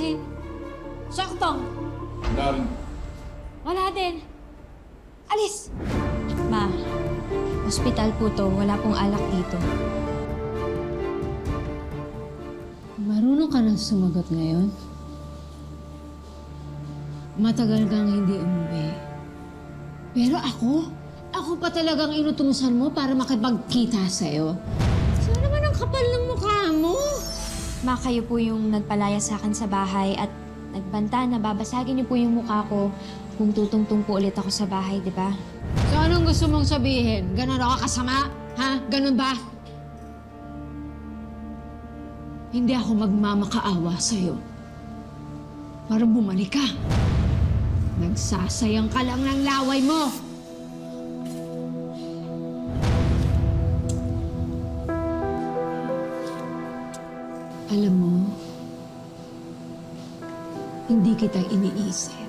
pagkain. Saktong! Darren. Wala din. Alis! Ma, ospital po to. Wala pong alak dito. Marunong ka na sumagot ngayon? Matagal kang hindi umuwi. Pero ako pa talagang inutusan mo para makipagkita sa'yo. Saan naman ang kapal ng mukha mo? Ma, kayo po yung nagpalaya sa akin sa bahay at nagbanta na babasagin niyo po yung mukha ko kung tutungtong po ulit ako sa bahay, di ba? So anong gusto mong sabihin? Ganon ako kasama? Ha? Ganon ba? Hindi ako magmamakaawa sa'yo. Para bumalik ka. Nagsasayang ka lang ng laway mo. Alam mo, hindi kita iniisip.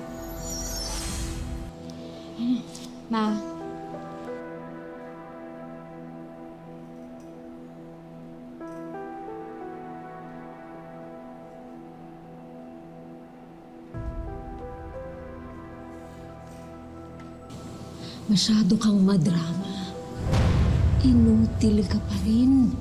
Ma, Masyado kang madrama. Inutil ka pa rin.